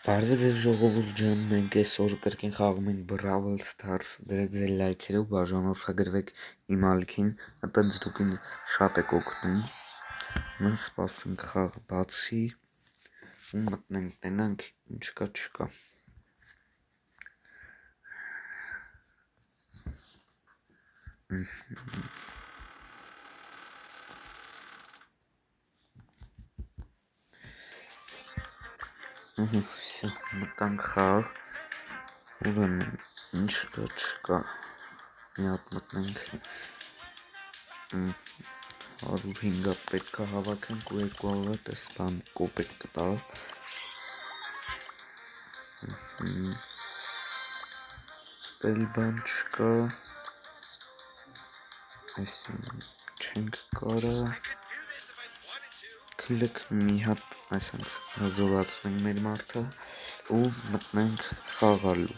Բարև ձեզ ժողովուրդ ջան, մենք այսօր կրկին խաղում ենք Brawl Stars, դրեք ձեր լայքերը ու բաժանորդագրվեք իմ ալիքին, այտենց դուք ինձ շատ եք օգնում։ Մենք սպասենք խաղը բացի ու մտնենք, տենանք ինչ կա չկա։ Всё, մտանք խաղ, ուրեմն ինչ կա չկա, մի հատ մտնենք, 105-ը պետք է հավաքենք ու 200-ը տես բան կոպեկ կտա։ Ստել բան չկա, այսինքն չենք կարա, քլիկ մի հատ այսպես հզորացնենք մեր մարդը ու մտնենք խաղալու։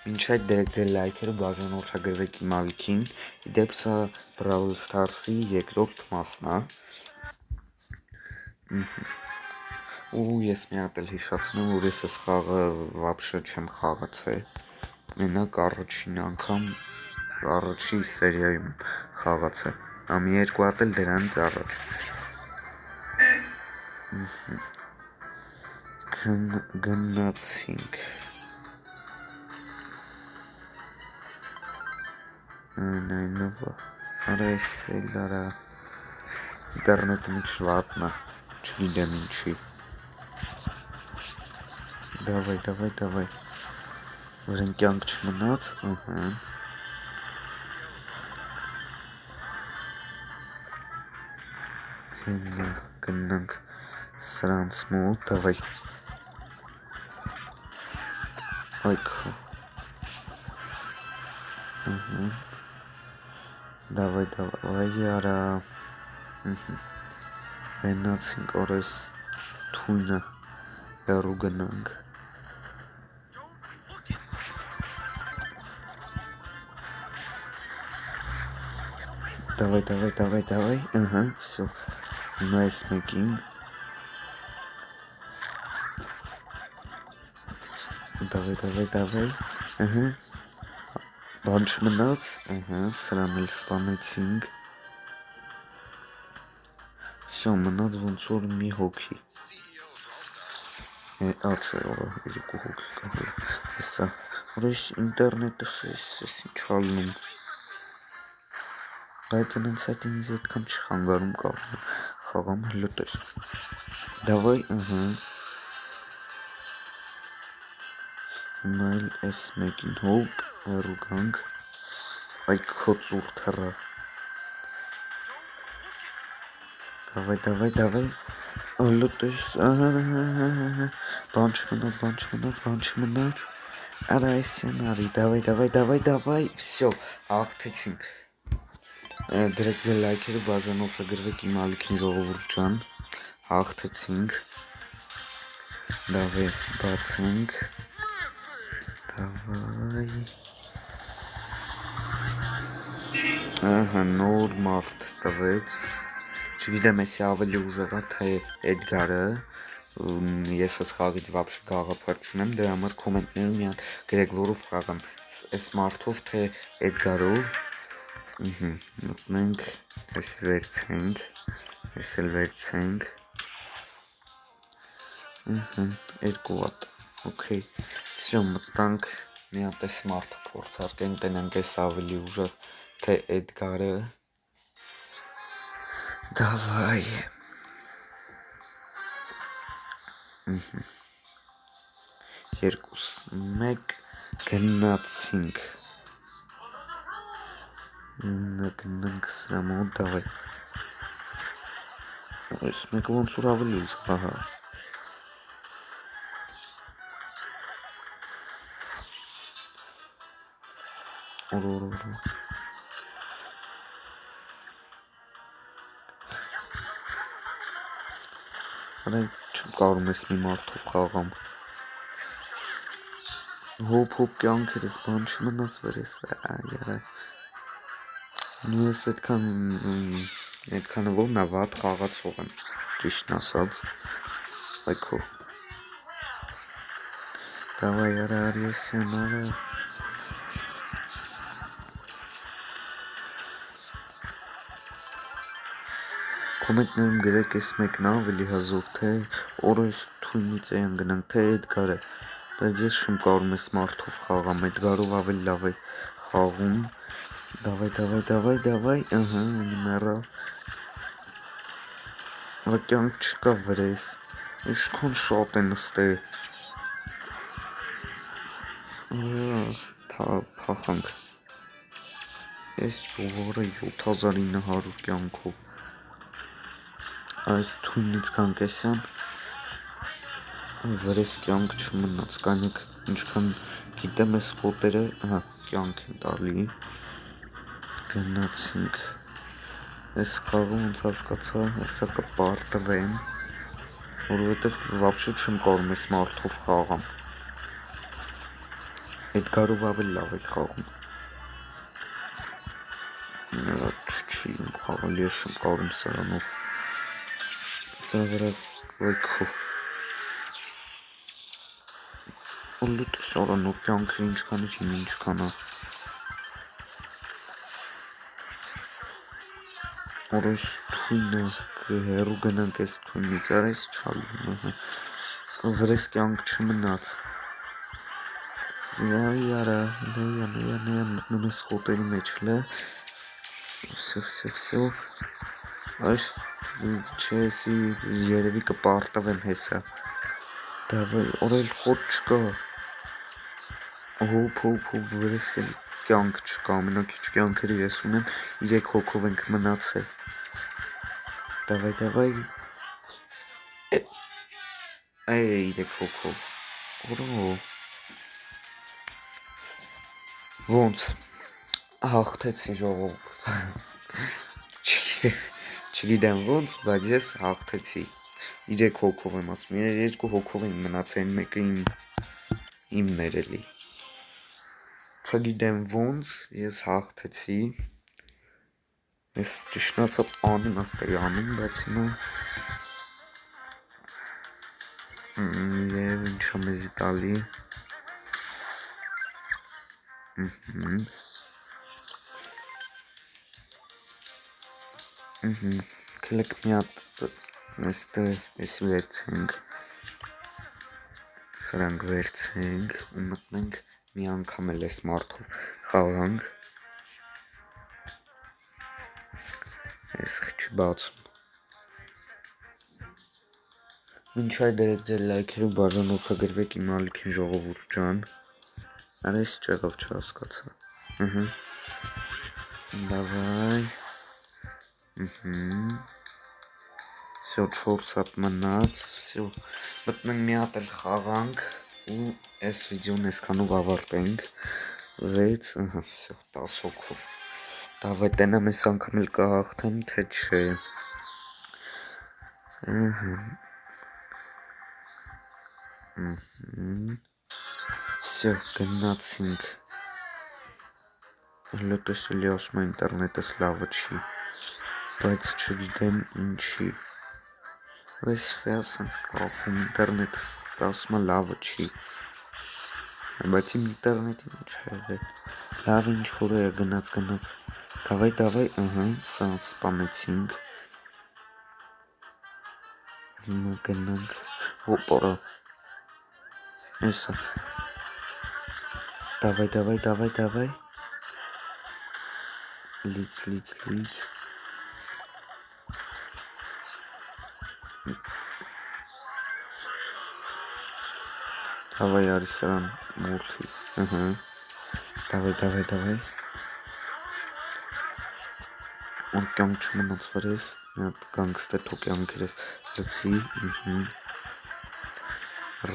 Մինչ այդ դրեք ձեր լայքերը, բաժանորդագրվեք իմ ալիքին, իդեպ սա Brawl Stars-ի երկրորդ մասն է։ Ու ես մի հատ էլ հիշացնեմ, որ ես այս խաղը վաբշե չեմ խաղացել, մենակ առաջին անգամ առաջի սերիայում խաղացել, մի երկու հատ էլ դրանից առաջ։ Գնացինք, այնայնովա, արա ես էլ արա, ինտերնետը մի շվատն է, չգիտեմ ինչի։ Դավայ, որեն կյանք չմնաց, գնանք սրանց մոտ, դավայ, այքո, դավայ արա, գնացինք օրես թույնը հեռու գնանք։ Դավայ, всё, հիմա ես մեկին, դավայ, բան չմնաց, սրան էլ սպանեցինք, всё, մնաց ոնց որ մի հոգի, չէ, երկու հոգի կա, հեսա, որ ես ինտերնետը ես ինչ ալնում, բայց ընենց այդ ինձ այդքան չխանգարում կարող խաղամ հլտես, դավայ, հիմա էլ ես մեկին հոպ, հեռու գանք, այք քո ծուրթ հեռա, դավայ, հլտես, բան չմնաց, արա այսեն արի, դավայ, всё, հաղթեցինք, դրեք ձեր լայքերը, բաժանորդագրվեք իմ ալիքին ժողովուրդ ջան, հաղթեցինք, դավայ ես բացենք, դավայ, նոր մարդ տվեց, չգիտեմ եսի ավելի ուժեղա թե Էդգարը, ես ես խաղից վաբշե գաղափար չունեմ, դրա համար կոմենտներում մի հատ գրեք որով խաղամ, այս մարդով թե Էդգարով, մտնենք, ես էլ վերցենք, երկու հատ, օքեյ, всё, մտանք, մի հատ ես մարդը փորձարկենք, տենանք ես ավելի ուժեղ թե Էդգարը, դավայ, երկուս, մեկ, գնացինք, գնանք սրա մոտ, դավայ, այս մեկը ոնց որ ավելի ուժեղ, ահա, արա չեմ կարում ես մի մարդով խաղամ, հոպ կյանքերս բան չմնաց վրես, ես այդքանը որն է վատ խաղացող եմ, ճիշտն ասած, այքո, Давай, Արարեսյան, արա։ Կոմենտներում գրեք ես մեկն ավելի հազոր թե օրը ես թույնից էն գնանք թե Էդգարը, բայց ես շում կարում ես մարդով խաղամ, Էդգարով ավելի լավ է խաղում, давай, ըհը, ինի մեռա, վկյանք չկա վրես, իշքոն շատ է նստե, փախանք, ես օրը 7900 կյանքով, այս թույնից կանք էսյան, վրես կյանք չմնաց, կանյակ ինչքան գիտեմ ես խոտերը, կյանք են տալի, գնացինք, ես խաղում ոնց հասկացա, հեսա կպարտվեմ, որովհետև վաբշե չեմ կարում ես մարդով խաղամ, Էդգարով ավելի լավ եք խաղում, չի խաղալ, ես չեմ կարում սրանով, սա վրա վայքո, Ոլուտ ես արանով կյանքը ինչքան է չին ինչքան է, որ ես թույնը հերու գնանք ես թույնից, արա ես չալում, վրես կյանք չմնաց, Արա, լոյան մտնում ես խոտերի մեջ, լը, վսյո, այս չեսի երևի կպարտվեմ հեսա, դավայ, օրել խոտ չկա, հոպ, վրես կյանք չկա, ամենակիչ կյանքերի ես ունեմ, 3 հոգով ենք մնացել, դավայ, այ 3 հոգով, որո, ոնց, հաղթեցի ժողովուրդ, չգիտեմ ոնց, բայց ես հաղթեցի, 3 հոգով եմ ասում, 2 հոգով են մնացել, մեկը իմն էր էլի, չգիտեմ ոնց, ես հաղթեցի, ես ճիշտն ասած անիմաստ էի անում, բայց հիմա, և ինչա մեզի տալի, կլեք մի հատ ես վերցենք, սրանք վերցենք ու մտնենք մի անգամ էլ ես մարդով խաղանք, ես չբացում, մինչ այդ դրեք ձեր լայքերով բաժանորդագրվեք իմ ալիքին ժողովուրդ ջան, արա ես ճեղով չհասկացա, դավայ, վսյո 4 հատ մնաց, վսյո, մտնենք մի հատ էլ խաղանք ու ես վիդեոն եսքանով ավարտենք, 6, վսյո, 10 հոգով, դավայ տենամ ես անգամ էլ կհաղթեմ, թե չէ, վսյո, գնացինք, լոտես էլի ասում է ինտերնետս լավը չի, բայց չգիտեմ ինչի, ես խյաս ենք կաղում ինտերնետս ասում է լավը չի, բայց իմ ինտերնետին ինչ հեղե, լավ ինչ որ է գնաց, դավայ, սանց սպամեցինք, հիմա գնանք, հոպորա, եսա, դավայ, լից, դավայ արի սրան մուրթի, դավայ, որ կյանք չմնաց վրես, մի հատ գանգստե թո կյանքեր ես լծի,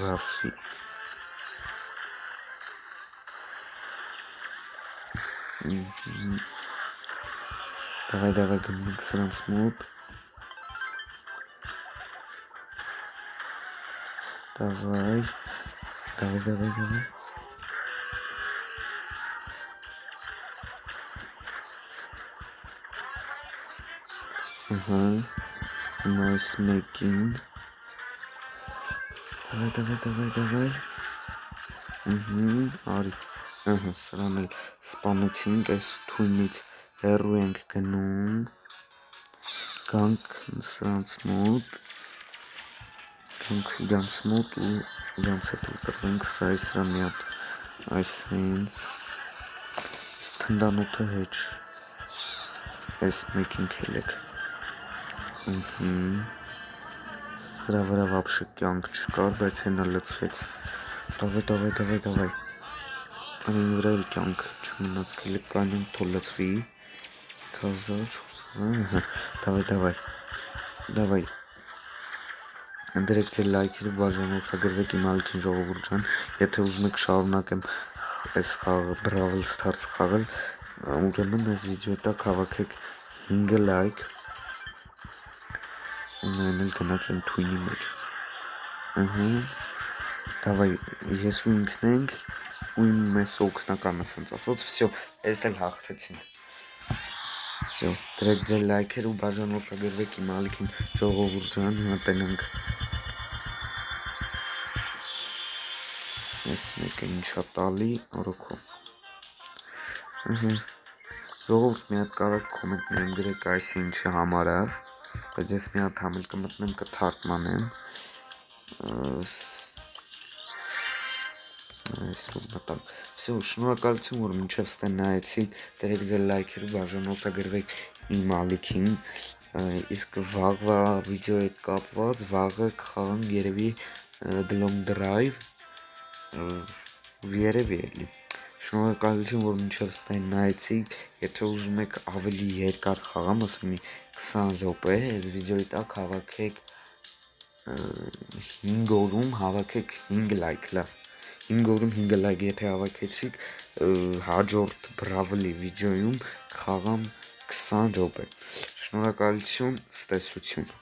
Ռաֆի, դավայ գնանք սրանց մոտ, դավայ, նայս մեկին, դավայ, Արի, սրան էլ սպանեցինք, այս թույնից հեռու ենք գնում, գանք սրանց մոտ, գանք իրանց մոտ ու իրանց հետ ուտրվենք, սրա մի հատ այսինց, թնդանոթը հեչ, այս մեկին կելեք, սրա վրա վապշը կյանք չկար, բայց հենա լծվեց, davai, անին վրա էլ կյանք չմնաց կելեք, կանին թո լծվի, davai, դրեք ձեր լայքերը, բաժանորդագրվեք իմ ալիքին ժողովուրդ ջան, եթե ուզում եք շարունակեմ այս խաղը Brawl Stars խաղալ, ուրեմն այս վիդեոյի տակ հավաքեք 5 լայք, ու նայեն էլ գնաց եմ թույնի մեջ, davai, ես ու ինքն ենք, ու իմ մեզ օգնականը սենց ասած, վսյո, ես էլ հաղթեցին, վսյո, դրեք ձեր լայքերը ու բաժանորդագրվեք իմ ալիքին ժողովուրդ ջան, հատենանք, ես մեկը ինչա տալի, օրոքո, ժողովուրդ մի հատ կարակ կոմենտներում գրեք այս ինչի համար է, բայց ես մի հատ համել կմտնեմ կթարգմանեմ, Всё, շնորհակալություն, որ մինչև ստե նայեցիք, դրեք ձեր լայքերը, բաժանորդագրվեք իմ ալիքին, իսկ վաղվա վիդեոյի հետ կապված, վաղը կխաղանք երևի Glom Drive, երևի էլի, շնորհակալություն, որ մինչև ստե նայեցիք, եթե ուզում եք ավելի երկար խաղամ, ասեմ մի 20 րոպե, այս վիդեոյի տակ հավաքեք 5 օրում հավաքեք 5 լայք, լավ, 5 օրում 5 լայք եթե հավաքեցիք, հաջորդ Brawl-ի վիդեոյում կխաղամ 20 րոպե, շնորհակալություն, ստեսություն։